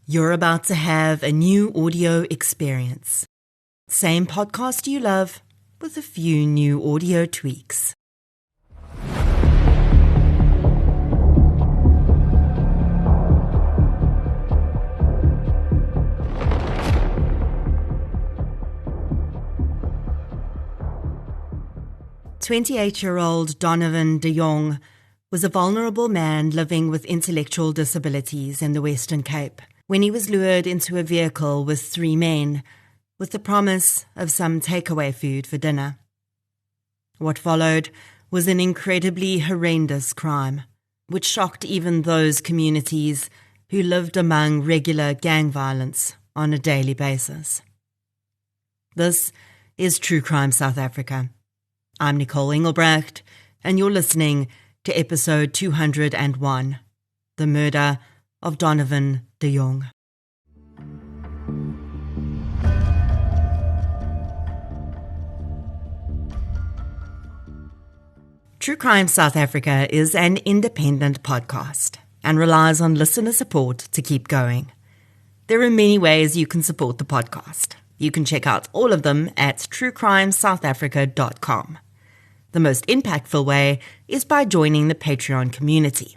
You're about to have a new audio experience. Same podcast you love, with a few new audio tweaks. "28-year-old Donovan Jongh was a vulnerable man living with intellectual disabilities in the Western Cape when he was lured into a vehicle with 3 men with the promise of some takeaway food for dinner. What followed was an incredibly horrendous crime, which shocked even those communities who lived among regular gang violence on a daily basis. This is True Crime South Africa. I'm Nicole Engelbrecht, and you're listening to episode 201, The Murder of Donovan Jongh. True Crime South Africa is an independent podcast and relies on listener support to keep going. There are many ways you can support the podcast. You can check out all of them at truecrimesouthafrica.com. The most impactful way is by joining the Patreon community.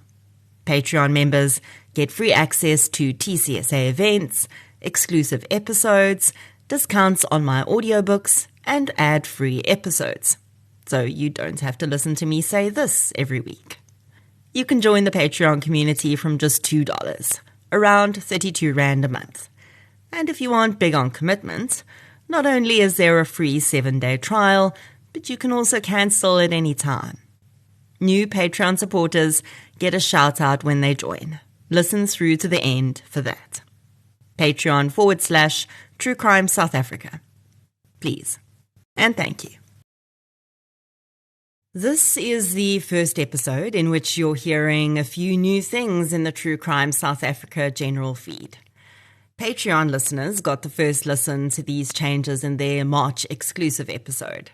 Patreon members get free access to TCSA events, exclusive episodes, discounts on my audiobooks, and ad-free episodes. So you don't have to listen to me say this every week. You can join the Patreon community from just $2, around 32 Rand a month. And if you aren't big on commitment, not only is there a free 7-day trial, but you can also cancel at any time. New Patreon supporters get a shout-out when they join. Listen through to the end for that. Patreon/True Crime South Africa. Please. And thank you. This is the first episode in which you're hearing a few new things in the True Crime South Africa general feed. Patreon listeners got the first listen to these changes in their March exclusive episode.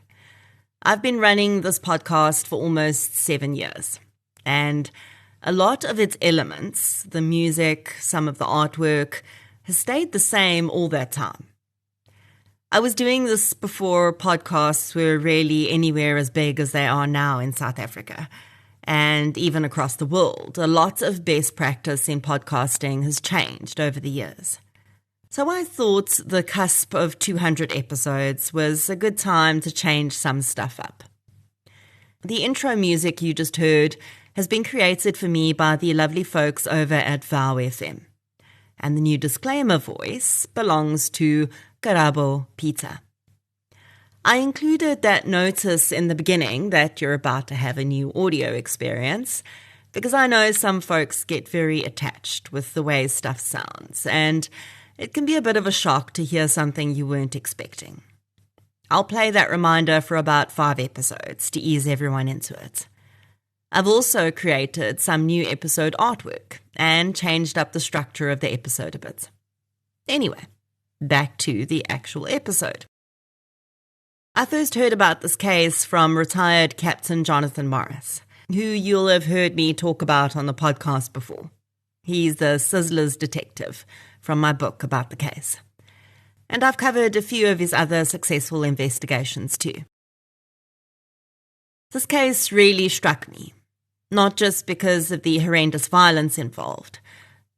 I've been running this podcast for almost 7 years, and a lot of its elements, the music, some of the artwork, has stayed the same all that time. I was doing this before podcasts were really anywhere as big as they are now in South Africa, and even across the world. A lot of best practice in podcasting has changed over the years. So I thought the cusp of 200 episodes was a good time to change some stuff up. The intro music you just heard has been created for me by the lovely folks over at Vow FM. And the new disclaimer voice belongs to Karabo Peter. I included that notice in the beginning that you're about to have a new audio experience because I know some folks get very attached with the way stuff sounds, and it can be a bit of a shock to hear something you weren't expecting. I'll play that reminder for about 5 episodes to ease everyone into it. I've also created some new episode artwork and changed up the structure of the episode a bit. Anyway, back to the actual episode. I first heard about this case from retired Captain Jonathan Morris, who you'll have heard me talk about on the podcast before. He's the Sizzler's detective from my book about the case. And I've covered a few of his other successful investigations too. This case really struck me, not just because of the horrendous violence involved,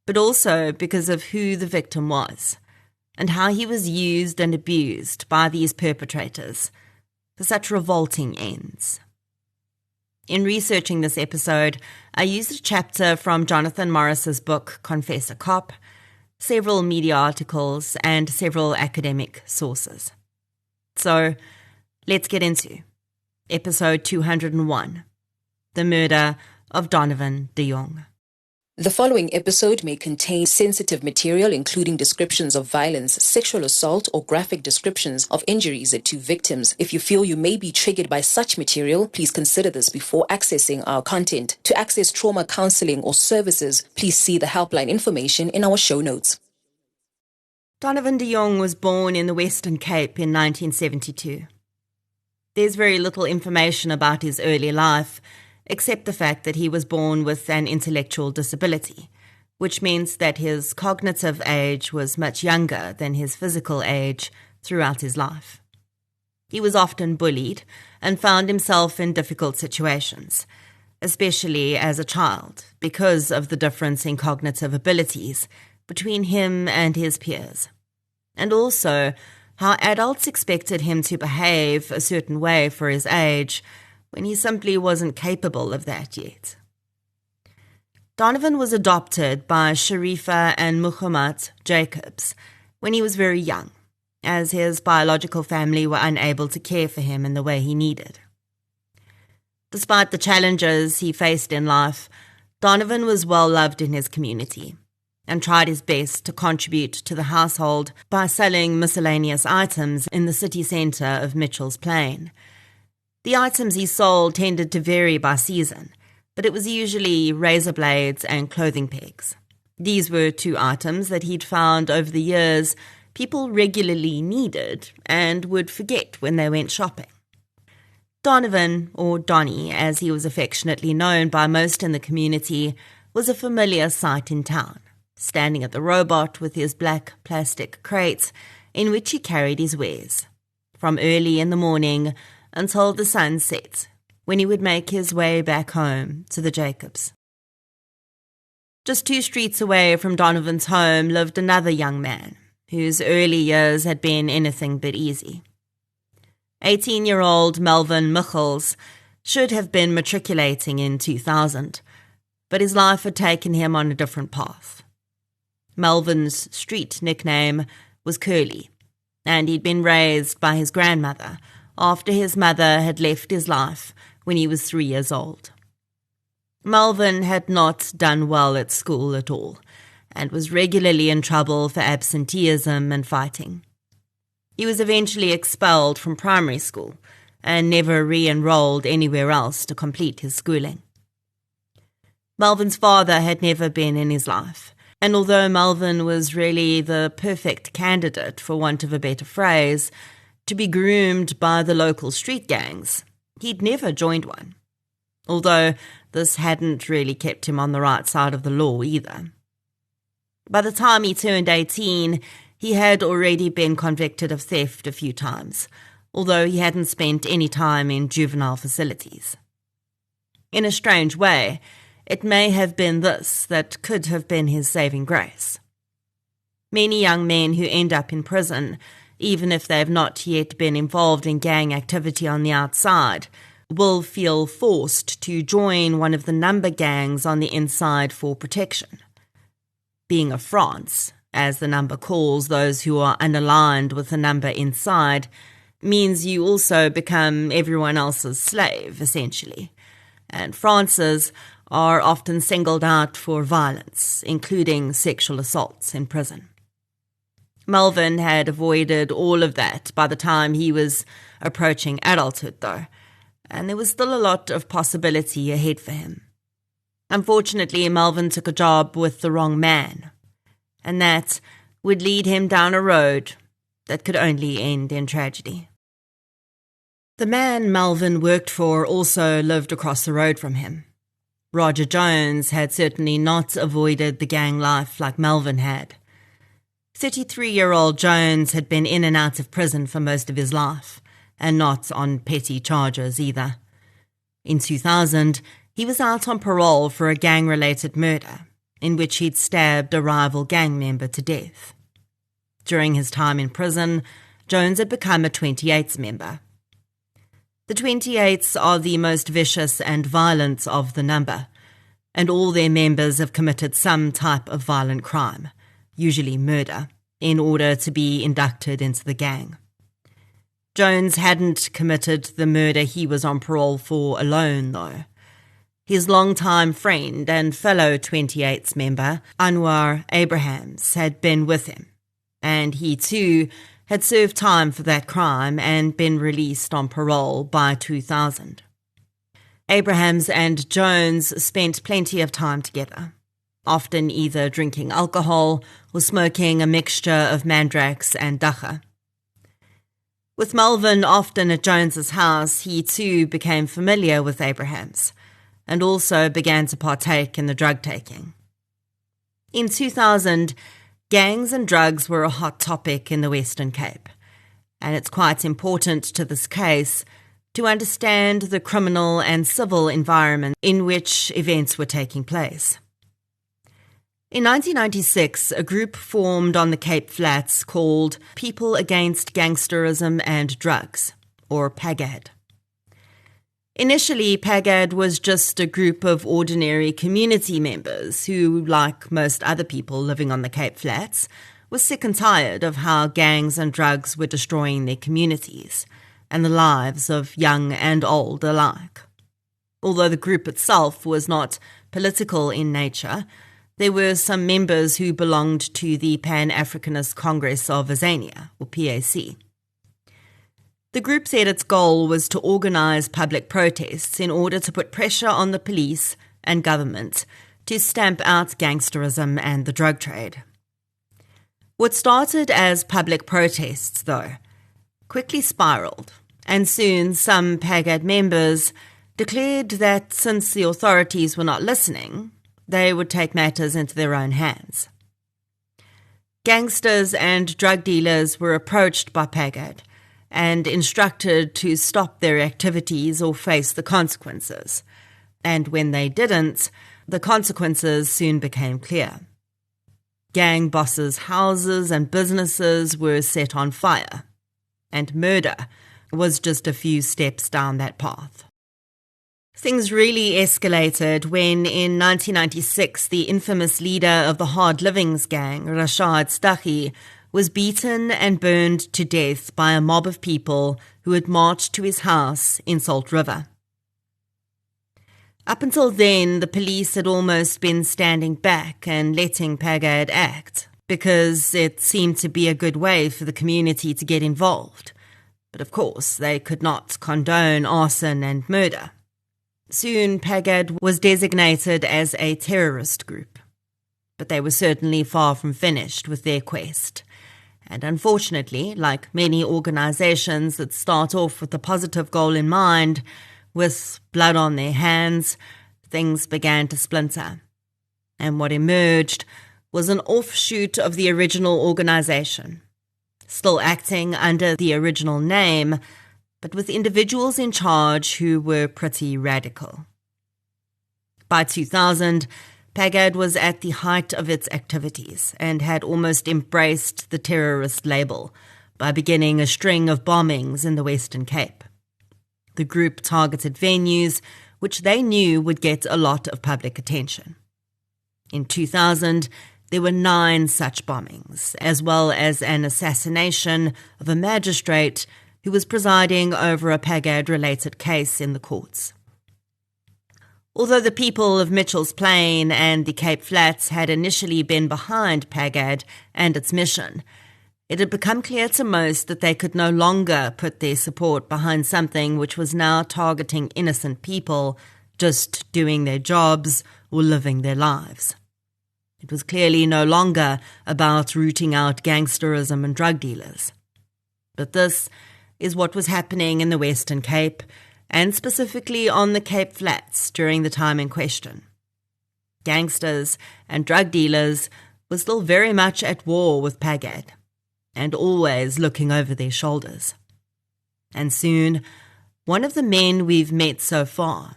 but also because of who the victim was and how he was used and abused by these perpetrators for such revolting ends. In researching this episode, I used a chapter from Jonathan Morris's book, Confess a Cop, several media articles, and several academic sources. So, let's get into episode 201, The Murder of Donovan Jongh. The following episode may contain sensitive material including descriptions of violence, sexual assault, or graphic descriptions of injuries to victims. If you feel you may be triggered by such material, please consider this before accessing our content. To access trauma counseling or services, please see the helpline information in our show notes. Donovan Jongh was born in the Western Cape in 1972. There's very little information about his early life, except the fact that he was born with an intellectual disability, which means that his cognitive age was much younger than his physical age throughout his life. He was often bullied and found himself in difficult situations, especially as a child, because of the difference in cognitive abilities between him and his peers, and also how adults expected him to behave a certain way for his age when he simply wasn't capable of that yet. Donovan was adopted by Sharifa and Muhammad Jacobs when he was very young, as his biological family were unable to care for him in the way he needed. Despite the challenges he faced in life, Donovan was well loved in his community and tried his best to contribute to the household by selling miscellaneous items in the city centre of Mitchell's Plain. The items he sold tended to vary by season, but it was usually razor blades and clothing pegs. These were two items that he'd found over the years people regularly needed and would forget when they went shopping. Donovan, or Donnie as he was affectionately known by most in the community, was a familiar sight in town, standing at the robot with his black plastic crates in which he carried his wares, from early in the morning until the sun set, when he would make his way back home to the Jacobs. Just 2 streets away from Donovan's home lived another young man, whose early years had been anything but easy. 18-year-old Melvin Michels should have been matriculating in 2000, but his life had taken him on a different path. Melvin's street nickname was Curly, and he'd been raised by his grandmother after his mother had left his life when he was 3 years old. Melvin had not done well at school at all, and was regularly in trouble for absenteeism and fighting. He was eventually expelled from primary school and never re-enrolled anywhere else to complete his schooling. Melvin's father had never been in his life, and although Melvin was really the perfect candidate, for want of a better phrase, to be groomed by the local street gangs, he'd never joined one, although this hadn't really kept him on the right side of the law either. By the time he turned 18, he had already been convicted of theft a few times, although he hadn't spent any time in juvenile facilities. In a strange way, it may have been this that could have been his saving grace. Many young men who end up in prison, even if they have not yet been involved in gang activity on the outside, will feel forced to join one of the number gangs on the inside for protection. Being a France, as the number calls those who are unaligned with the number inside, means you also become everyone else's slave, essentially. And Frances are often singled out for violence, including sexual assaults in prison. Melvin had avoided all of that by the time he was approaching adulthood, though, and there was still a lot of possibility ahead for him. Unfortunately, Melvin took a job with the wrong man, and that would lead him down a road that could only end in tragedy. The man Melvin worked for also lived across the road from him. Roger Jones had certainly not avoided the gang life like Melvin had. 33-year-old Jones had been in and out of prison for most of his life, and not on petty charges either. In 2000, he was out on parole for a gang-related murder, in which he'd stabbed a rival gang member to death. During his time in prison, Jones had become a 28s member. The 28s are the most vicious and violent of the number, and all their members have committed some type of violent crime, usually murder, in order to be inducted into the gang. Jones hadn't committed the murder he was on parole for alone, though. His longtime friend and fellow 28s member, Anwar Abrahams, had been with him, and he too had served time for that crime and been released on parole by 2000. Abrahams and Jones spent plenty of time together, often either drinking alcohol or smoking a mixture of mandrax and dacha. With Melvin often at Jones's house, he too became familiar with Abrahams, and also began to partake in the drug taking. In 2000, gangs and drugs were a hot topic in the Western Cape, and it's quite important to this case to understand the criminal and civil environment in which events were taking place. In 1996, a group formed on the Cape Flats called People Against Gangsterism and Drugs, or PAGAD. Initially, PAGAD was just a group of ordinary community members who, like most other people living on the Cape Flats, were sick and tired of how gangs and drugs were destroying their communities and the lives of young and old alike. Although the group itself was not political in nature, there were some members who belonged to the Pan-Africanist Congress of Azania, or PAC. The group said its goal was to organise public protests in order to put pressure on the police and government to stamp out gangsterism and the drug trade. What started as public protests, though, quickly spiralled, and soon some PAGAD members declared that since the authorities were not listening, they would take matters into their own hands. Gangsters and drug dealers were approached by PAGAD and instructed to stop their activities or face the consequences. And when they didn't, the consequences soon became clear. Gang bosses' houses and businesses were set on fire, and murder was just a few steps down that path. Things really escalated when, in 1996, the infamous leader of the Hard Livings gang, Rashad Staghi, was beaten and burned to death by a mob of people who had marched to his house in Salt River. Up until then, the police had almost been standing back and letting PAGAD act, because it seemed to be a good way for the community to get involved. But of course, they could not condone arson and murder. Soon, PAGAD was designated as a terrorist group, but they were certainly far from finished with their quest. And unfortunately, like many organizations that start off with a positive goal in mind, with blood on their hands, things began to splinter. And what emerged was an offshoot of the original organization, still acting under the original name, but with individuals in charge who were pretty radical. By 2000, PAGAD was at the height of its activities and had almost embraced the terrorist label by beginning a string of bombings in the Western Cape. The group targeted venues which they knew would get a lot of public attention. In 2000, there were 9 such bombings, as well as an assassination of a magistrate who was presiding over a PAGAD-related case in the courts. Although the people of Mitchell's Plain and the Cape Flats had initially been behind PAGAD and its mission, it had become clear to most that they could no longer put their support behind something which was now targeting innocent people just doing their jobs or living their lives. It was clearly no longer about rooting out gangsterism and drug dealers. But this is what was happening in the Western Cape, and specifically on the Cape Flats during the time in question. Gangsters and drug dealers were still very much at war with PAGAD, and always looking over their shoulders. And soon, one of the men we've met so far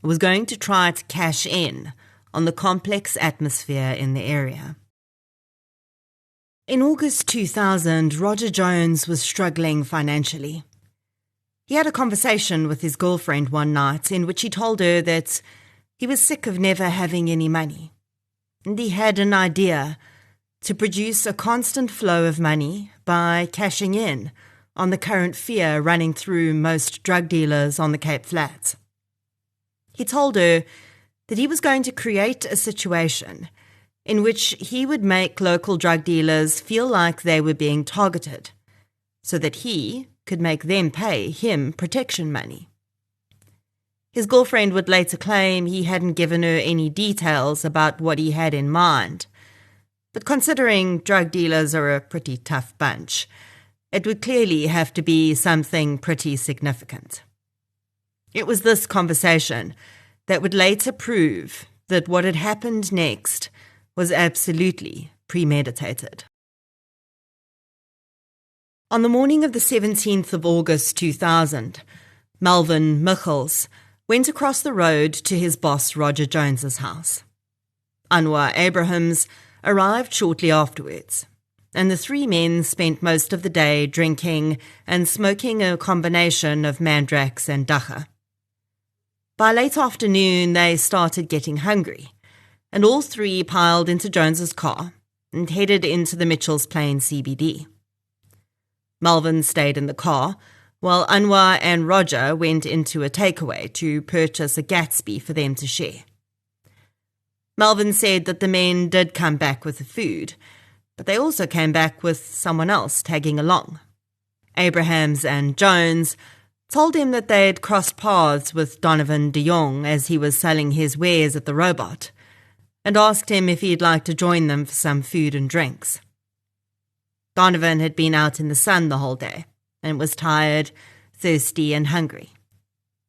was going to try to cash in on the complex atmosphere in the area. In August 2000, Roger Jones was struggling financially. He had a conversation with his girlfriend one night in which he told her that he was sick of never having any money, and he had an idea to produce a constant flow of money by cashing in on the current fear running through most drug dealers on the Cape Flats. He told her that he was going to create a situation in which he would make local drug dealers feel like they were being targeted, so that he could make them pay him protection money. His girlfriend would later claim he hadn't given her any details about what he had in mind, but considering drug dealers are a pretty tough bunch, it would clearly have to be something pretty significant. It was this conversation that would later prove that what had happened next was absolutely premeditated. On the morning of the 17th of August 2000, Melvin Michels went across the road to his boss Roger Jones's house. Anwar Abrahams arrived shortly afterwards, and the three men spent most of the day drinking and smoking a combination of mandrax and dacha. By late afternoon, they started getting hungry, and all three piled into Jones's car and headed into the Mitchell's Plain CBD. Melvin stayed in the car, while Anwar and Roger went into a takeaway to purchase a Gatsby for them to share. Melvin said that the men did come back with the food, but they also came back with someone else tagging along. Abrahams and Jones told him that they had crossed paths with Donovan de Jongh as he was selling his wares at the Robot, and asked him if he'd like to join them for some food and drinks. Donovan had been out in the sun the whole day and was tired, thirsty and hungry.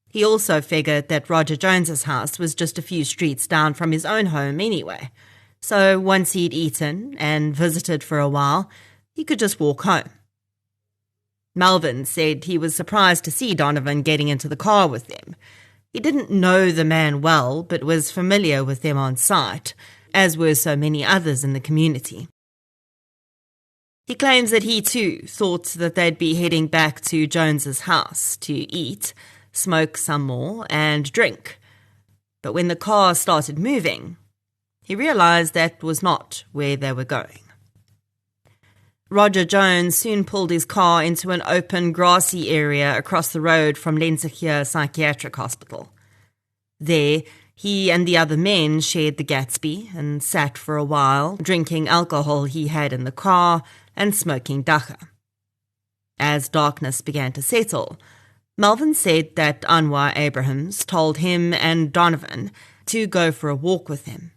He also figured that Roger Jones's house was just a few streets down from his own home anyway, so once he'd eaten and visited for a while, he could just walk home. Melvin said he was surprised to see Donovan getting into the car with them. He didn't know the man well, but was familiar with them on sight, as were so many others in the community. He claims that he too thought that they'd be heading back to Jones's house to eat, smoke some more, and drink. But when the car started moving, he realized that was not where they were going. Roger Jones soon pulled his car into an open, grassy area across the road from Lenzerheer Psychiatric Hospital. There, he and the other men shared the Gatsby and sat for a while, drinking alcohol he had in the car and smoking dacha. As darkness began to settle, Melvin said that Anwar Abrahams told him and Donovan to go for a walk with him.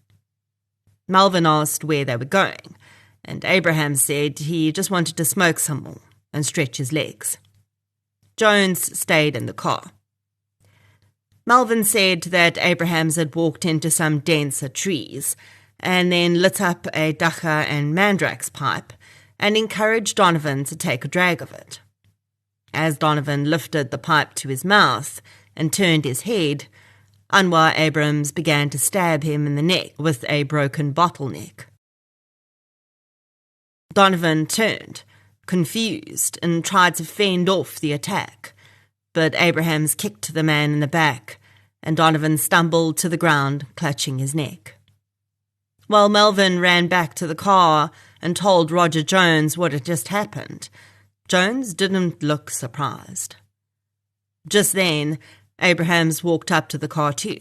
Melvin asked where they were going, and Abraham said he just wanted to smoke some more and stretch his legs. Jones stayed in the car. Melvin said that Abrahams had walked into some denser trees and then lit up a dacha and mandrax pipe and encouraged Donovan to take a drag of it. As Donovan lifted the pipe to his mouth and turned his head, Anwar Abrahams began to stab him in the neck with a broken bottleneck. Donovan turned, confused, and tried to fend off the attack, but Abrahams kicked the man in the back, and Donovan stumbled to the ground, clutching his neck. While Melvin ran back to the car and told Roger Jones what had just happened, Jones didn't look surprised. Just then, Abrahams walked up to the car too.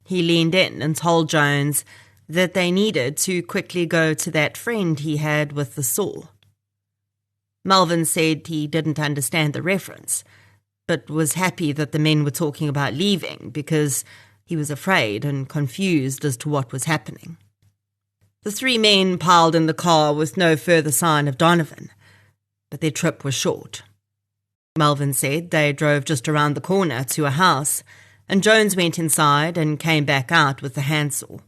He leaned in and told Jones that they needed to quickly go to that friend he had with the saw. Melvin said he didn't understand the reference, but was happy that the men were talking about leaving because he was afraid and confused as to what was happening. The three men piled in the car with no further sign of Donovan, but their trip was short. Melvin said they drove just around the corner to a house, and Jones went inside and came back out with the handsaw.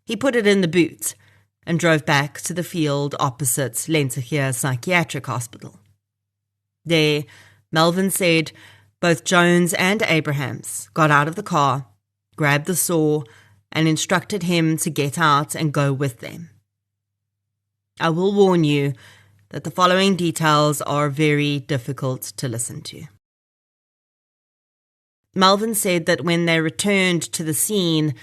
He put it in the boot and drove back to the field opposite Lenzerheer Psychiatric Hospital. There, Melvin said both Jones and Abrahams got out of the car, grabbed the saw, and instructed him to get out and go with them. I will warn you that the following details are very difficult to listen to. Melvin said that when they returned to the scene,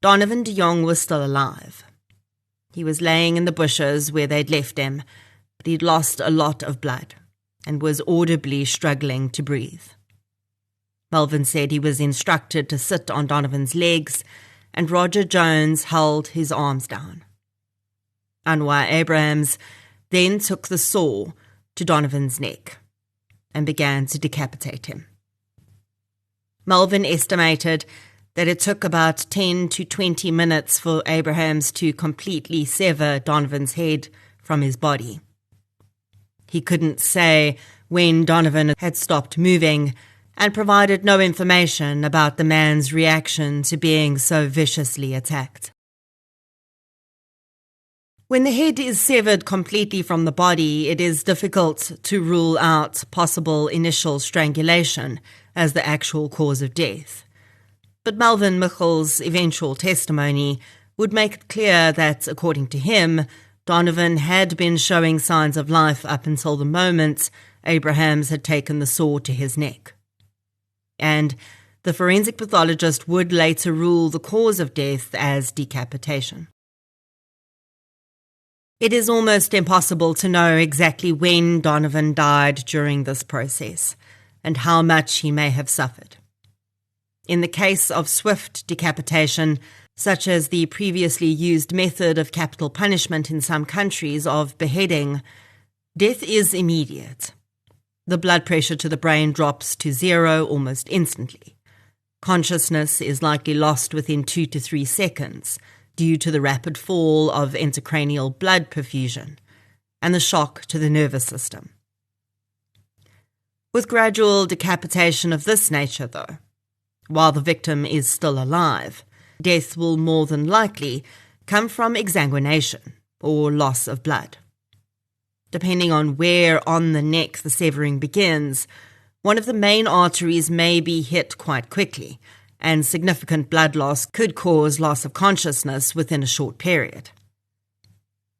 Donovan de Jongh was still alive. He was laying in the bushes where they'd left him, but he'd lost a lot of blood and was audibly struggling to breathe. Melvin said he was instructed to sit on Donovan's legs, and Roger Jones held his arms down. Anwar Abrahams then took the saw to Donovan's neck and began to decapitate him. Melvin estimated that it took about 10 to 20 minutes for Abrahams to completely sever Donovan's head from his body. He couldn't say when Donovan had stopped moving and provided no information about the man's reaction to being so viciously attacked. When the head is severed completely from the body, it is difficult to rule out possible initial strangulation as the actual cause of death. But Melvin Michel's eventual testimony would make it clear that, according to him, Donovan had been showing signs of life up until the moment Abrahams had taken the saw to his neck. And the forensic pathologist would later rule the cause of death as decapitation. It is almost impossible to know exactly when Donovan died during this process and how much he may have suffered. In the case of swift decapitation, such as the previously used method of capital punishment in some countries of beheading, death is immediate. The blood pressure to the brain drops to zero almost instantly. Consciousness is likely lost within 2 to 3 seconds due to the rapid fall of intracranial blood perfusion and the shock to the nervous system. With gradual decapitation of this nature, though, while the victim is still alive, death will more than likely come from exsanguination or loss of blood. Depending on where on the neck the severing begins, one of the main arteries may be hit quite quickly, and significant blood loss could cause loss of consciousness within a short period.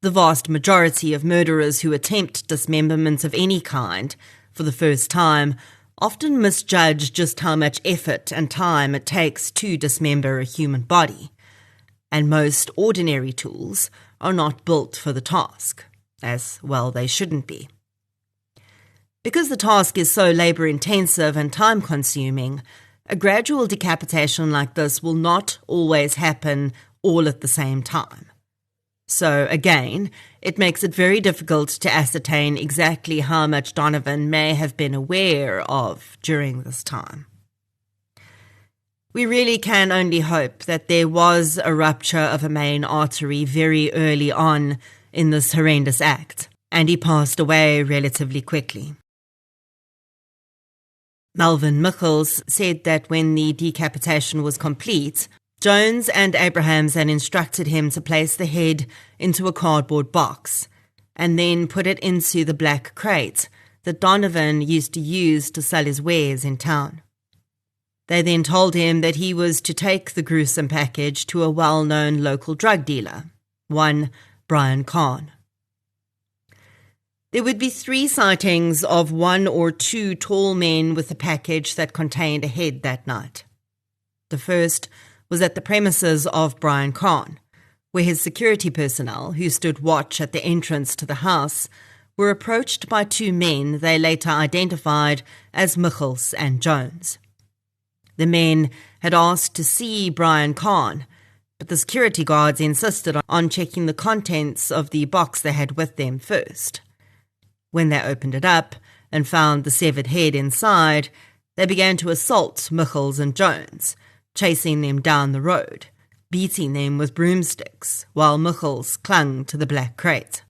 The vast majority of murderers who attempt dismemberment of any kind for the first time often misjudge just how much effort and time it takes to dismember a human body, and most ordinary tools are not built for the task, as well they shouldn't be. Because the task is so labor-intensive and time-consuming, a gradual decapitation like this will not always happen all at the same time. So, again, it makes it very difficult to ascertain exactly how much Donovan may have been aware of during this time. We really can only hope that there was a rupture of a main artery very early on in this horrendous act, and he passed away relatively quickly. Melvin Michels said that when the decapitation was complete, Jones and Abrahams had instructed him to place the head into a cardboard box and then put it into the black crate that Donovan used to use to sell his wares in town. They then told him that he was to take the gruesome package to a well-known local drug dealer, one Brian Kahn. There would be 3 sightings of 1 or 2 tall men with a package that contained a head that night. The first was at the premises of Brian Kahn, where his security personnel, who stood watch at the entrance to the house, were approached by 2 men they later identified as Michels and Jones. The men had asked to see Brian Kahn, but the security guards insisted on checking the contents of the box they had with them first. When they opened it up and found the severed head inside, they began to assault Michels and Jones, chasing them down the road, beating them with broomsticks, while Michels clung to the black crate.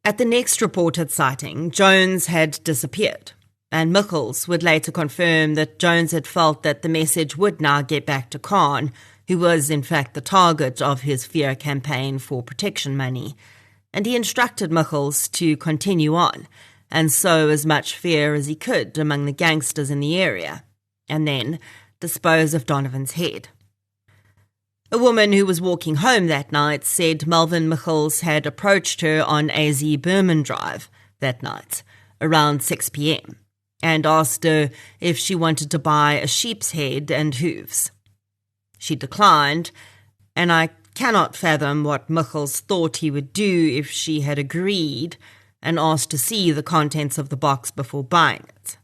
At the next reported sighting, Jones had disappeared, and Michels would later confirm that Jones had felt that the message would now get back to Kahn, who was in fact the target of his fear campaign for protection money, and he instructed Michels to continue on and sow as much fear as he could among the gangsters in the area, and then dispose of Donovan's head. A woman who was walking home that night said Melvin Michels had approached her on AZ Berman Drive that night, around 6 p.m, and asked her if she wanted to buy a sheep's head and hooves. She declined, and I cannot fathom what Michels thought he would do if she had agreed and asked to see the contents of the box before buying it.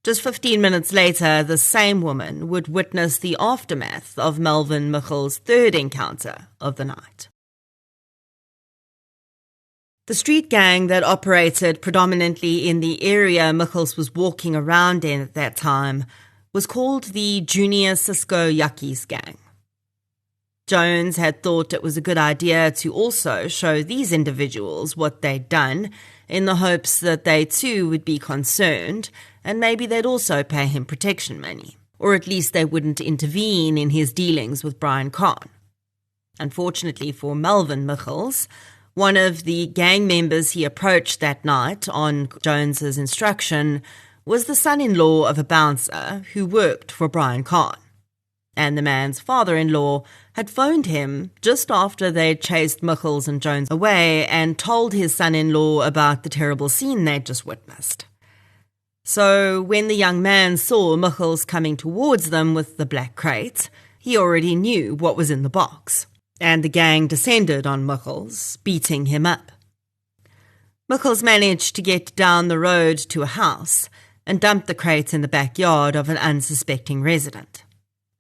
Just 15 minutes later, the same woman would witness the aftermath of Melvin Michels' third encounter of the night. The street gang that operated predominantly in the area Michels was walking around in at that time was called the Junior Cisco Yuckies Gang. Jones had thought it was a good idea to also show these individuals what they'd done in the hopes that they too would be concerned and maybe they'd also pay him protection money, or at least they wouldn't intervene in his dealings with Brian Kahn. Unfortunately for Melvin Michels, one of the gang members he approached that night on Jones's instruction was the son-in-law of a bouncer who worked for Brian Kahn. And the man's father-in-law had phoned him just after they'd chased Michels and Jones away and told his son-in-law about the terrible scene they'd just witnessed. So when the young man saw Michels coming towards them with the black crate, he already knew what was in the box, and the gang descended on Michels, beating him up. Michels managed to get down the road to a house and dumped the crate in the backyard of an unsuspecting resident.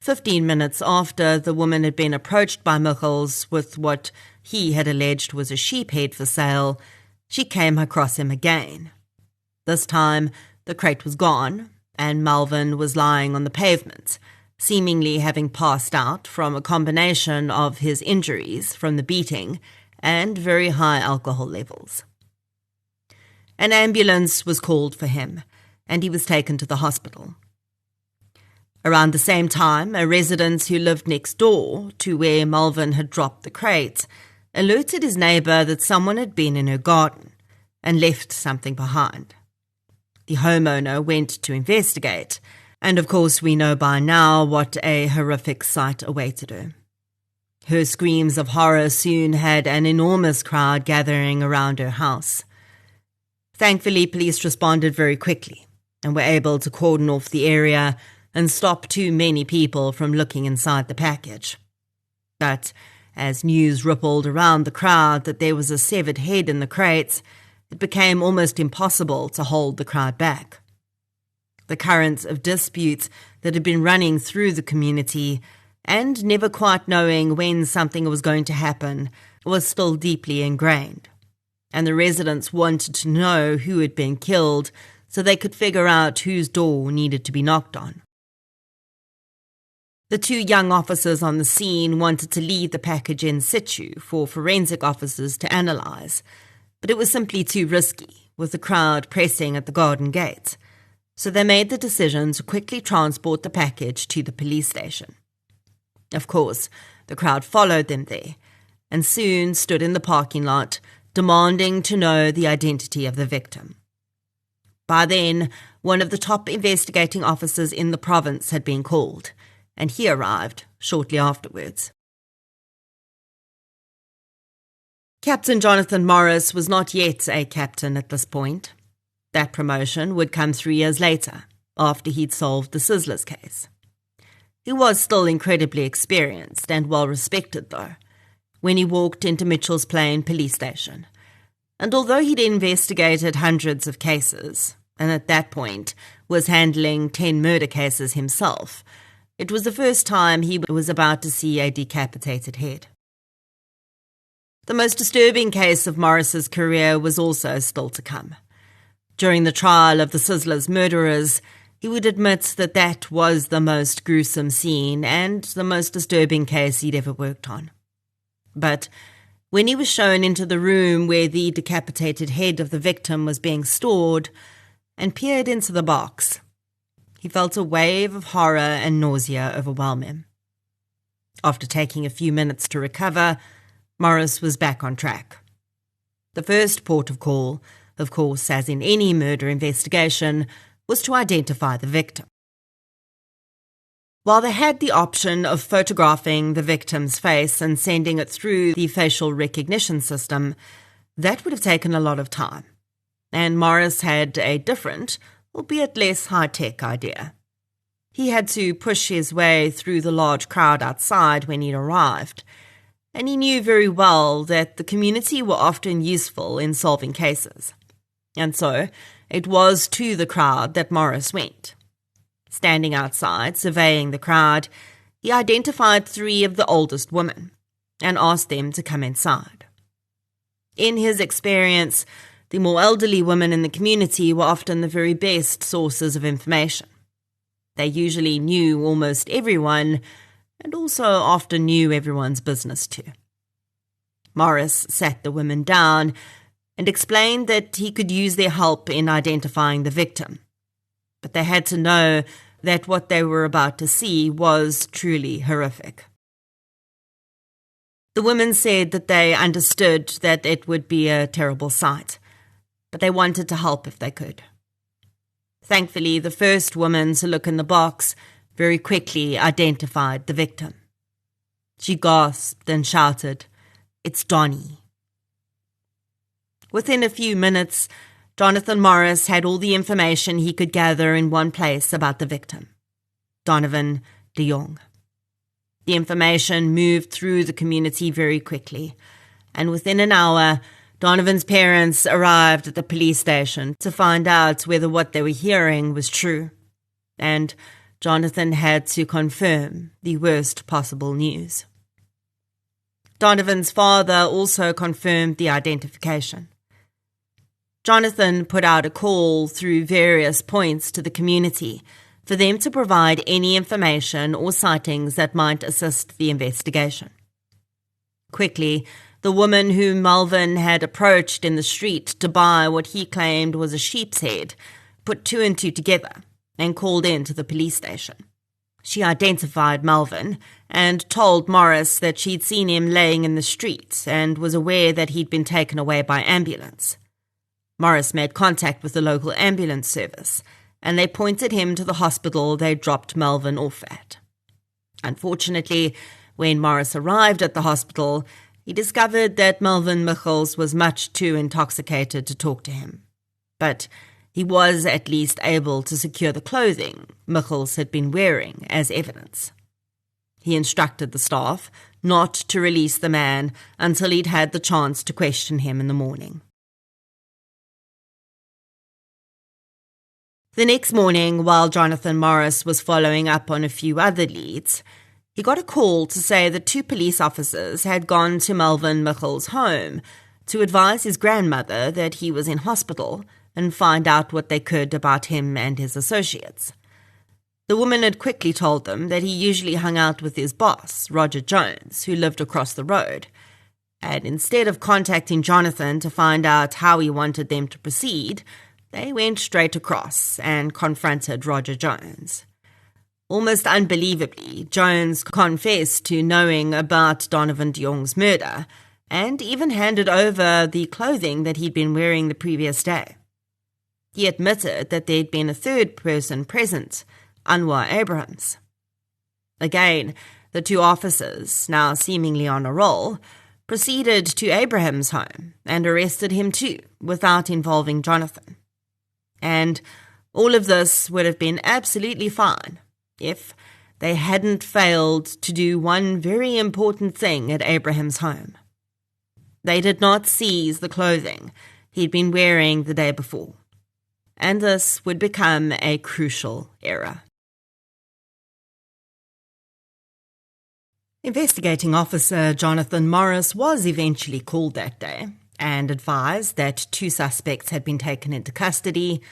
15 minutes after the woman had been approached by Michels with what he had alleged was a sheep head for sale, she came across him again. This time, the crate was gone, and Melvin was lying on the pavement, seemingly having passed out from a combination of his injuries from the beating and very high alcohol levels. An ambulance was called for him, and he was taken to the hospital. Around the same time, a resident who lived next door to where Melvin had dropped the crate alerted his neighbour that someone had been in her garden and left something behind. The homeowner went to investigate, and of course we know by now what a horrific sight awaited her. Her screams of horror soon had an enormous crowd gathering around her house. Thankfully, police responded very quickly and were able to cordon off the area and stop too many people from looking inside the package. But as news rippled around the crowd that there was a severed head in the crates, it became almost impossible to hold the crowd back. The current of disputes that had been running through the community and never quite knowing when something was going to happen was still deeply ingrained, and the residents wanted to know who had been killed so they could figure out whose door needed to be knocked on. The two young officers on the scene wanted to leave the package in situ for forensic officers to analyse, but it was simply too risky, with the crowd pressing at the garden gate, so they made the decision to quickly transport the package to the police station. Of course, the crowd followed them there, and soon stood in the parking lot, demanding to know the identity of the victim. By then, one of the top investigating officers in the province had been called, and he arrived shortly afterwards. Captain Jonathan Morris was not yet a captain at this point. That promotion would come 3 years later, after he'd solved the Sizzlers case. He was still incredibly experienced and well-respected, though, when he walked into Mitchell's Plain police station. And although he'd investigated hundreds of cases, and at that point was handling 10 murder cases himself, it was the first time he was about to see a decapitated head. The most disturbing case of Morris's career was also still to come. During the trial of the Sizzlers murderers, he would admit that that was the most gruesome scene and the most disturbing case he'd ever worked on. But when he was shown into the room where the decapitated head of the victim was being stored and peered into the box, he felt a wave of horror and nausea overwhelm him. After taking a few minutes to recover, Morris was back on track. The first port of call, of course, as in any murder investigation, was to identify the victim. While they had the option of photographing the victim's face and sending it through the facial recognition system, that would have taken a lot of time, and Morris had a different, albeit less high-tech idea. He had to push his way through the large crowd outside when he'd arrived, and he knew very well that the community were often useful in solving cases. And so it was to the crowd that Morris went. Standing outside, surveying the crowd, he identified 3 of the oldest women and asked them to come inside. In his experience, the more elderly women in the community were often the very best sources of information. They usually knew almost everyone, and also often knew everyone's business too. Morris sat the women down and explained that he could use their help in identifying the victim, but they had to know that what they were about to see was truly horrific. The women said that they understood that it would be a terrible sight, but they wanted to help if they could. Thankfully, the first woman to look in the box very quickly identified the victim. She gasped and shouted, "It's Donnie." Within a few minutes, Jonathan Morris had all the information he could gather in one place about the victim, Donovan de Jongh. The information moved through the community very quickly, and within an hour, Donovan's parents arrived at the police station to find out whether what they were hearing was true, and Jonathan had to confirm the worst possible news. Donovan's father also confirmed the identification. Jonathan put out a call through various points to the community for them to provide any information or sightings that might assist the investigation. Quickly, the woman whom Melvin had approached in the street to buy what he claimed was a sheep's head put two and two together and called in to the police station. She identified Melvin and told Morris that she'd seen him laying in the street and was aware that he'd been taken away by ambulance. Morris made contact with the local ambulance service, and they pointed him to the hospital they dropped Melvin off at. Unfortunately, when Morris arrived at the hospital, he discovered that Melvin Michels was much too intoxicated to talk to him. But he was at least able to secure the clothing Michels had been wearing as evidence. He instructed the staff not to release the man until he'd had the chance to question him in the morning. The next morning, while Jonathan Morris was following up on a few other leads, he got a call to say that two police officers had gone to Melvin Michels' home to advise his grandmother that he was in hospital and find out what they could about him and his associates. The woman had quickly told them that he usually hung out with his boss, Roger Jones, who lived across the road, and instead of contacting Jonathan to find out how he wanted them to proceed, they went straight across and confronted Roger Jones. Almost unbelievably, Jones confessed to knowing about Donovan de Jongh's murder and even handed over the clothing that he'd been wearing the previous day. He admitted that there'd been a third person present, Anwar Abrahams. Again, the two officers, now seemingly on a roll, proceeded to Abraham's home and arrested him too, without involving Jonathan. And all of this would have been absolutely fine if they hadn't failed to do one very important thing at Abraham's home. They did not seize the clothing he'd been wearing the day before, and this would become a crucial error. Investigating Officer Jonathan Morris was eventually called that day and advised that two suspects had been taken into custody,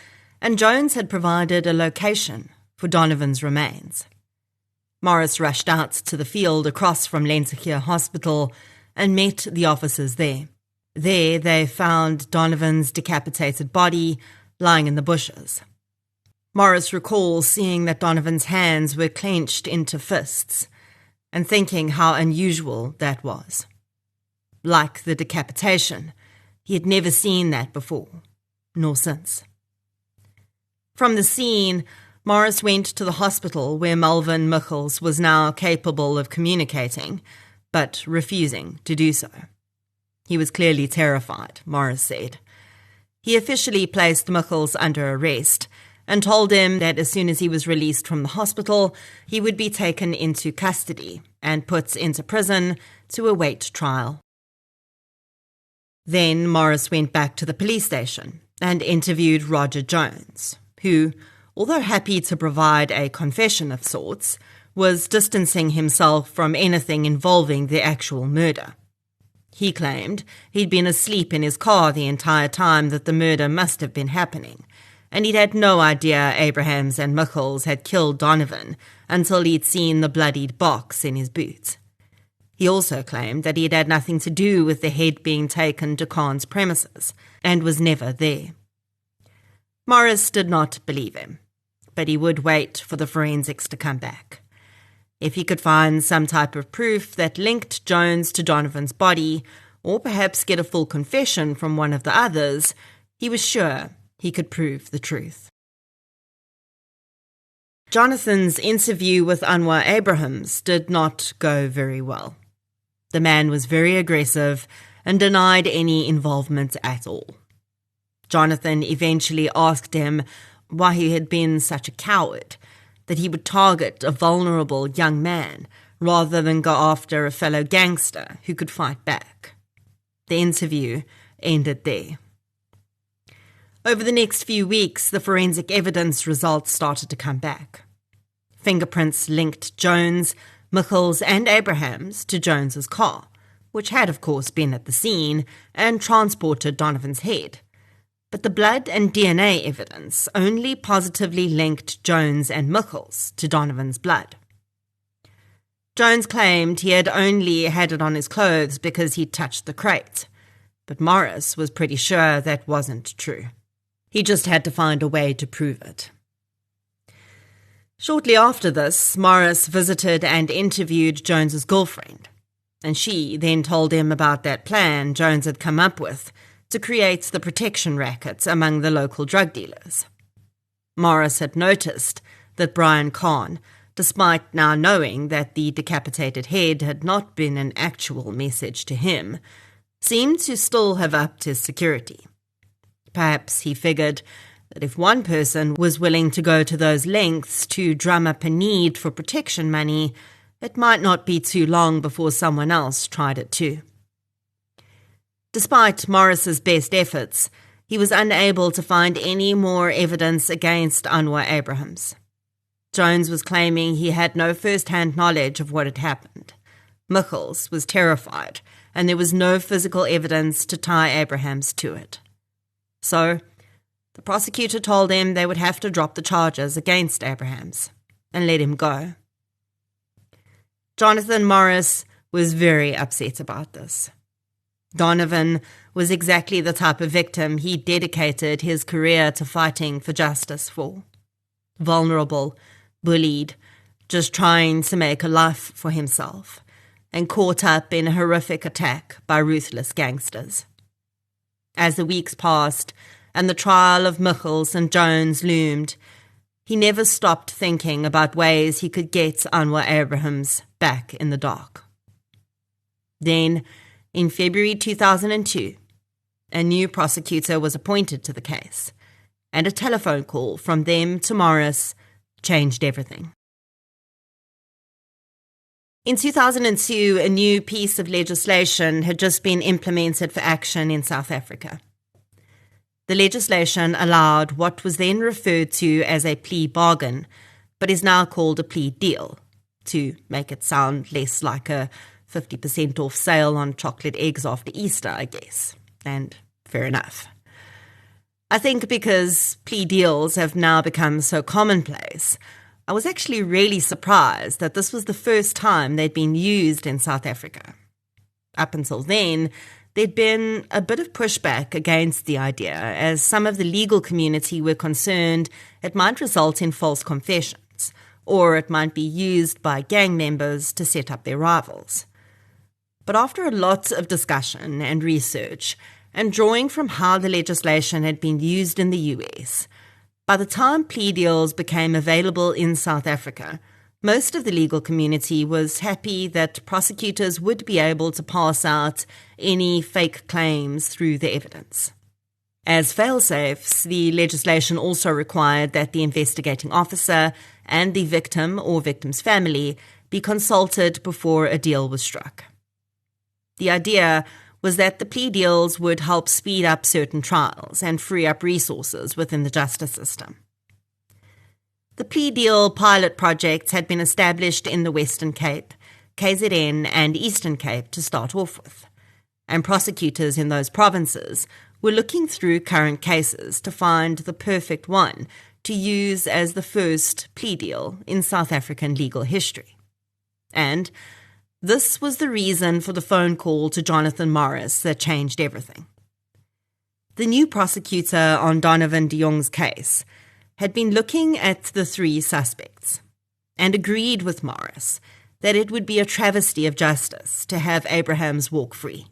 and Jones had provided a location for Donovan's remains. Morris rushed out to the field across from Lensekier Hospital and met the officers there. There they found Donovan's decapitated body lying in the bushes. Morris recalls seeing that Donovan's hands were clenched into fists and thinking how unusual that was. Like the decapitation, he had never seen that before, nor since. From the scene, Morris went to the hospital where Melvin Michels was now capable of communicating, but refusing to do so. He was clearly terrified, Morris said. He officially placed Michels under arrest and told him that as soon as he was released from the hospital, he would be taken into custody and put into prison to await trial. Then Morris went back to the police station and interviewed Roger Jones, who, although happy to provide a confession of sorts, was distancing himself from anything involving the actual murder. He claimed he'd been asleep in his car the entire time that the murder must have been happening, and he'd had no idea Abrahams and Michels had killed Donovan until he'd seen the bloodied box in his boot. He also claimed that he'd had nothing to do with the head being taken to Khan's premises, and was never there. Morris did not believe him, but he would wait for the forensics to come back. If he could find some type of proof that linked Jones to Donovan's body, or perhaps get a full confession from one of the others, he was sure he could prove the truth. Jonathan's interview with Anwar Abrahams did not go very well. The man was very aggressive and denied any involvement at all. Jonathan eventually asked him why he had been such a coward, that he would target a vulnerable young man rather than go after a fellow gangster who could fight back. The interview ended there. Over the next few weeks, the forensic evidence results started to come back. Fingerprints linked Jones, Michels and Abrahams to Jones's car, which had of course been at the scene and transported Donovan's head. But the blood and DNA evidence only positively linked Jones and Michels to Donovan's blood. Jones claimed he had only had it on his clothes because he'd touched the crate, but Morris was pretty sure that wasn't true. He just had to find a way to prove it. Shortly after this, Morris visited and interviewed Jones's girlfriend, and she then told him about that plan Jones had come up with to create the protection racket among the local drug dealers. Morris had noticed that Brian Kahn, despite now knowing that the decapitated head had not been an actual message to him, seemed to still have upped his security. Perhaps he figured that if one person was willing to go to those lengths to drum up a need for protection money, it might not be too long before someone else tried it too. Despite Morris's best efforts, he was unable to find any more evidence against Anwar Abrahams. Jones was claiming he had no first-hand knowledge of what had happened. Michels was terrified, and there was no physical evidence to tie Abrahams to it. So, the prosecutor told him they would have to drop the charges against Abrahams and let him go. Jonathan Morris was very upset about this. Donovan was exactly the type of victim he dedicated his career to fighting for justice for. Vulnerable, bullied, just trying to make a life for himself, and caught up in a horrific attack by ruthless gangsters. As the weeks passed and the trial of Michels and Jones loomed, he never stopped thinking about ways he could get Anwar Abrahams back in the dark. Then, in February 2002, a new prosecutor was appointed to the case, and a telephone call from them to Morris changed everything. In 2002, a new piece of legislation had just been implemented for action in South Africa. The legislation allowed what was then referred to as a plea bargain, but is now called a plea deal, to make it sound less like a 50% off sale on chocolate eggs after Easter, I guess. And fair enough. I think because plea deals have now become so commonplace, I was actually really surprised that this was the first time they'd been used in South Africa. Up until then, there'd been a bit of pushback against the idea, as some of the legal community were concerned it might result in false confessions, or it might be used by gang members to set up their rivals. But after a lot of discussion and research, and drawing from how the legislation had been used in the US, by the time plea deals became available in South Africa, most of the legal community was happy that prosecutors would be able to pass out any fake claims through the evidence. As fail-safes, the legislation also required that the investigating officer and the victim or victim's family be consulted before a deal was struck. The idea was that the plea deals would help speed up certain trials and free up resources within the justice system. The plea deal pilot projects had been established in the Western Cape, KZN and Eastern Cape to start off with, and prosecutors in those provinces were looking through current cases to find the perfect one to use as the first plea deal in South African legal history. And this was the reason for the phone call to Jonathan Morris that changed everything. The new prosecutor on Donovan de Jongh's case had been looking at the three suspects and agreed with Morris that it would be a travesty of justice to have Abrahams walk free.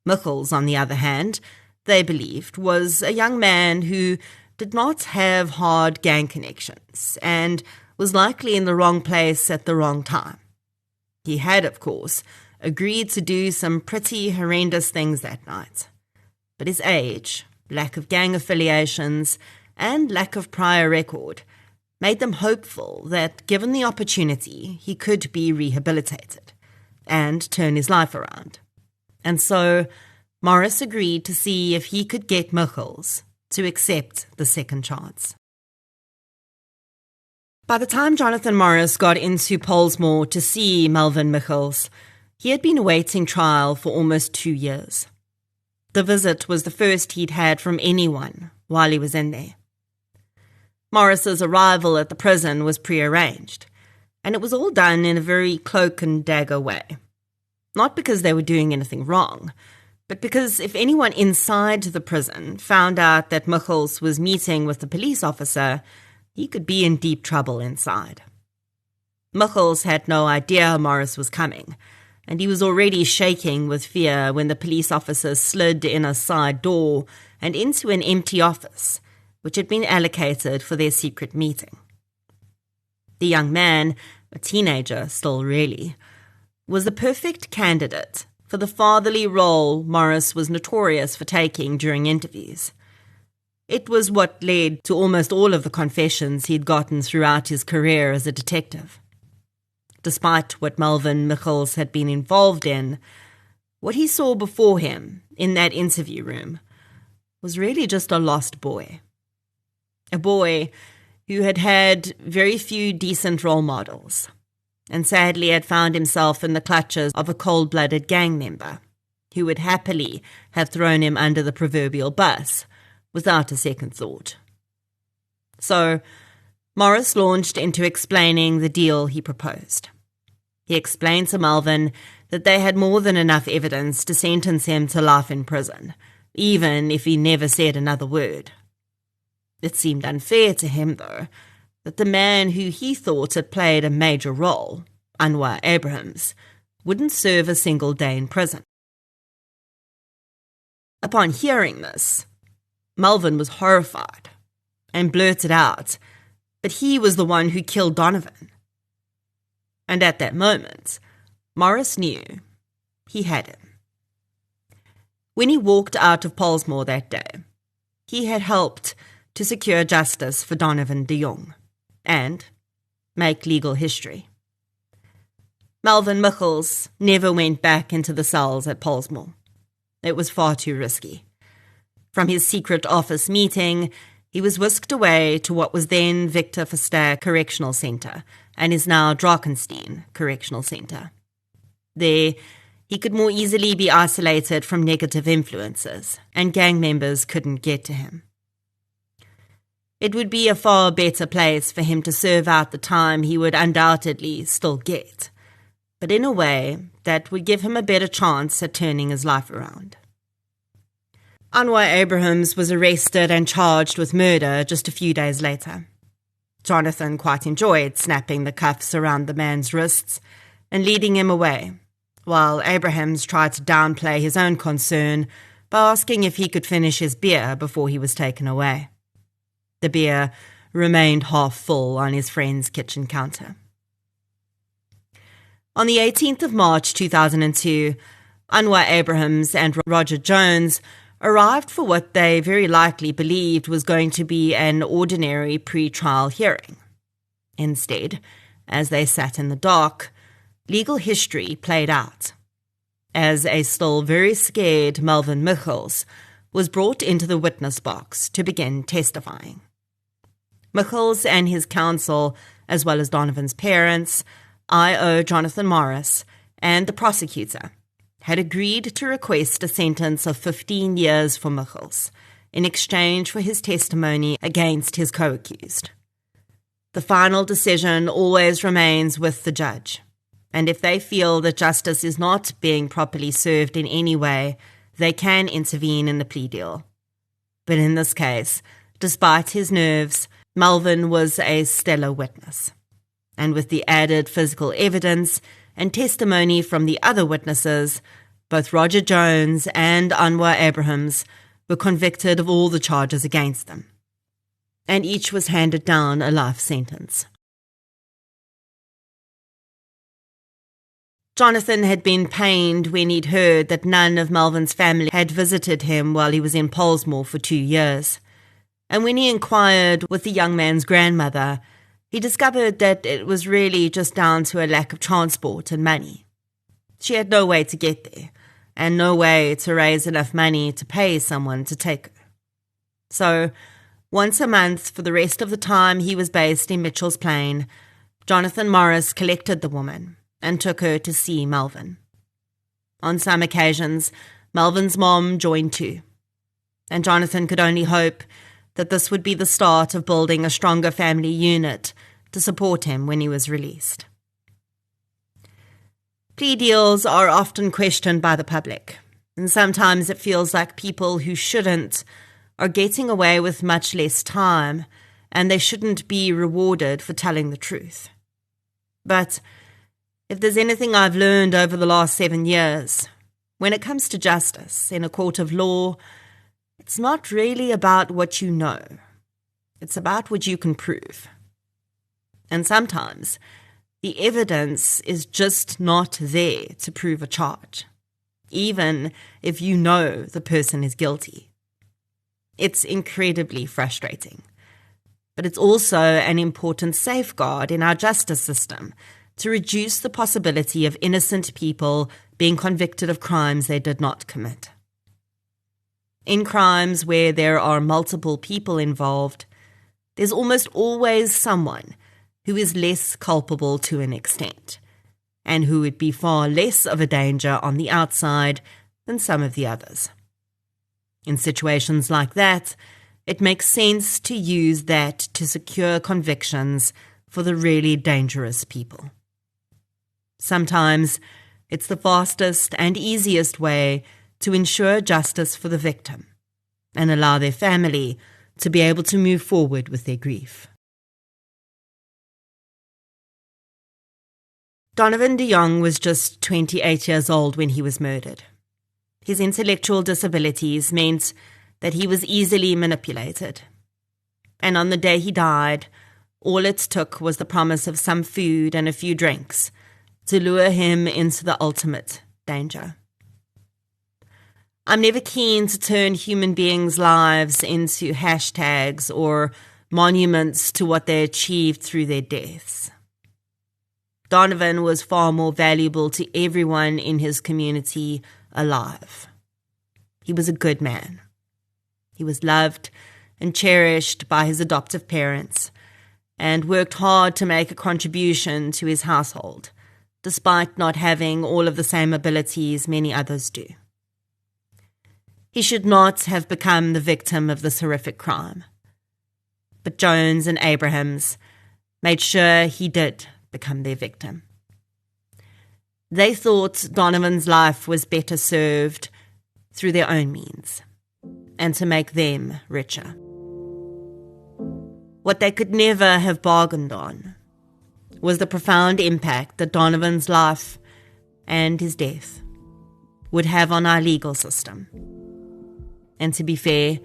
Michels, on the other hand, they believed, was a young man who did not have hard gang connections and was likely in the wrong place at the wrong time. He had, of course, agreed to do some pretty horrendous things that night, but his age, lack of gang affiliations, and lack of prior record made them hopeful that, given the opportunity, he could be rehabilitated and turn his life around. And so Morris agreed to see if he could get Michels to accept the second chance. By the time Jonathan Morris got into Pollsmoor to see Melvin Michels, he had been awaiting trial for almost 2 years. The visit was the first he'd had from anyone while he was in there. Morris's arrival at the prison was prearranged, and it was all done in a very cloak and dagger way. Not because they were doing anything wrong, but because if anyone inside the prison found out that Michels was meeting with the police officer, he could be in deep trouble inside. Michels had no idea Morris was coming, and he was already shaking with fear when the police officer slid in a side door and into an empty office, which had been allocated for their secret meeting. The young man, a teenager still really, was the perfect candidate for the fatherly role Morris was notorious for taking during interviews. It was what led to almost all of the confessions he'd gotten throughout his career as a detective. Despite what Melvin Michels had been involved in, what he saw before him in that interview room was really just a lost boy. A boy who had had very few decent role models, and sadly had found himself in the clutches of a cold-blooded gang member who would happily have thrown him under the proverbial bus without a second thought. So Morris launched into explaining the deal he proposed. He explained to Melvin that they had more than enough evidence to sentence him to life in prison, even if he never said another word. It seemed unfair to him, though, that the man who he thought had played a major role, Anwar Abrahams, wouldn't serve a single day in prison. Upon hearing this, Melvin was horrified and blurted out that he was the one who killed Donovan. And at that moment, Morris knew he had him. When he walked out of Pollsmoor that day, he had helped to secure justice for Donovan de Jongh and make legal history. Melvin Michels never went back into the cells at Pollsmoor. It was far too risky. From his secret office meeting, he was whisked away to what was then Victor Verster Correctional Centre and is now Drakenstein Correctional Centre. There, he could more easily be isolated from negative influences, and gang members couldn't get to him. It would be a far better place for him to serve out the time he would undoubtedly still get, but in a way that would give him a better chance at turning his life around. Anwar Abrahams was arrested and charged with murder just a few days later. Jonathan quite enjoyed snapping the cuffs around the man's wrists and leading him away, while Abrahams tried to downplay his own concern by asking if he could finish his beer before he was taken away. The beer remained half full on his friend's kitchen counter. On the 18th of March 2002, Anwar Abrahams and Roger Jones arrived for what they very likely believed was going to be an ordinary pre-trial hearing. Instead, as they sat in the dark, legal history played out, as a still very scared Melvin Michels was brought into the witness box to begin testifying. Michels and his counsel, as well as Donovan's parents, I.O. Jonathan Morris, and the prosecutor, had agreed to request a sentence of 15 years for Michels in exchange for his testimony against his co-accused. The final decision always remains with the judge, and if they feel that justice is not being properly served in any way, they can intervene in the plea deal. But in this case, despite his nerves, Melvin was a stellar witness, and with the added physical evidence and testimony from the other witnesses, both Roger Jones and Anwar Abrahams were convicted of all the charges against them, and each was handed down a life sentence. Jonathan had been pained when he'd heard that none of Melvin's family had visited him while he was in Pollsmoor for 2 years, and when he inquired with the young man's grandmother, he discovered that it was really just down to a lack of transport and money. She had no way to get there, and no way to raise enough money to pay someone to take her. So, once a month for the rest of the time he was based in Mitchell's Plain, Jonathan Morris collected the woman and took her to see Melvin. On some occasions, Melvin's mom joined too, and Jonathan could only hope that this would be the start of building a stronger family unit to support him when he was released. Plea deals are often questioned by the public, and sometimes it feels like people who shouldn't are getting away with much less time, and they shouldn't be rewarded for telling the truth. But if there's anything I've learned over the last 7 years, when it comes to justice in a court of law, it's not really about what you know. It's about what you can prove. And sometimes the evidence is just not there to prove a charge, even if you know the person is guilty. It's incredibly frustrating, but it's also an important safeguard in our justice system to reduce the possibility of innocent people being convicted of crimes they did not commit. In crimes where there are multiple people involved, there's almost always someone who is less culpable to an extent, and who would be far less of a danger on the outside than some of the others. In situations like that, it makes sense to use that to secure convictions for the really dangerous people. Sometimes it's the fastest and easiest way to ensure justice for the victim and allow their family to be able to move forward with their grief. Donovan de Jongh was just 28 years old when he was murdered. His intellectual disabilities meant that he was easily manipulated. And on the day he died, all it took was the promise of some food and a few drinks to lure him into the ultimate danger. I'm never keen to turn human beings' lives into hashtags or monuments to what they achieved through their deaths. Donovan was far more valuable to everyone in his community alive. He was a good man. He was loved and cherished by his adoptive parents and worked hard to make a contribution to his household, despite not having all of the same abilities many others do. He should not have become the victim of this horrific crime. But Jones and Abrahams made sure he did become their victim. They thought Donovan's life was better served through their own means and to make them richer. What they could never have bargained on was the profound impact that Donovan's life and his death would have on our legal system. And to be fair,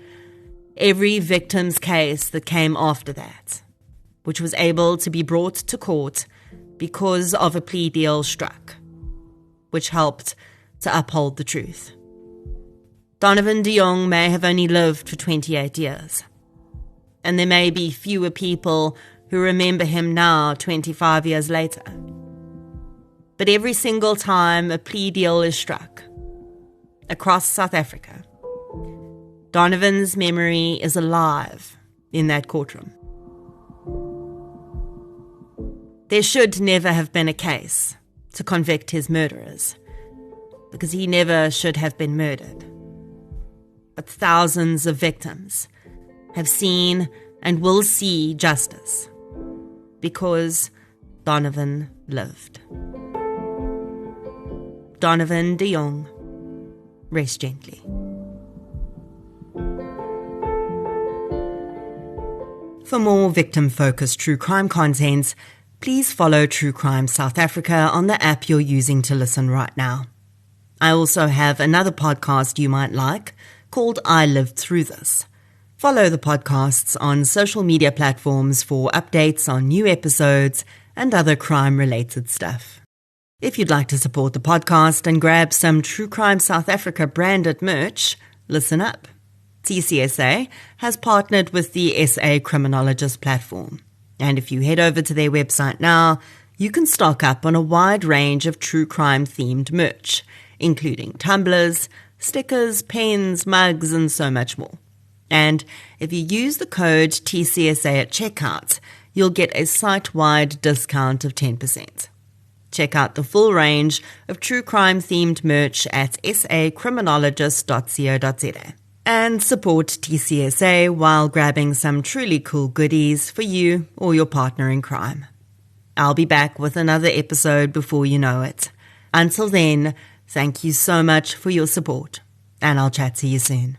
every victim's case that came after that, which was able to be brought to court because of a plea deal struck, which helped to uphold the truth. Donovan de Jongh may have only lived for 28 years, and there may be fewer people who remember him now 25 years later. But every single time a plea deal is struck across South Africa, Donovan's memory is alive in that courtroom. There should never have been a case to convict his murderers, because he never should have been murdered. But thousands of victims have seen and will see justice because Donovan lived. Donovan de Jongh, rest gently. For more victim-focused true crime content, please follow True Crime South Africa on the app you're using to listen right now. I also have another podcast you might like called I Lived Through This. Follow the podcasts on social media platforms for updates on new episodes and other crime-related stuff. If you'd like to support the podcast and grab some True Crime South Africa branded merch, listen up. TCSA has partnered with the SA Criminologist platform. And if you head over to their website now, you can stock up on a wide range of true crime-themed merch, including tumblers, stickers, pens, mugs, and so much more. And if you use the code TCSA at checkout, you'll get a site-wide discount of 10%. Check out the full range of true crime-themed merch at sacriminologist.co.za. And support TCSA while grabbing some truly cool goodies for you or your partner in crime. I'll be back with another episode before you know it. Until then, thank you so much for your support, and I'll chat to you soon.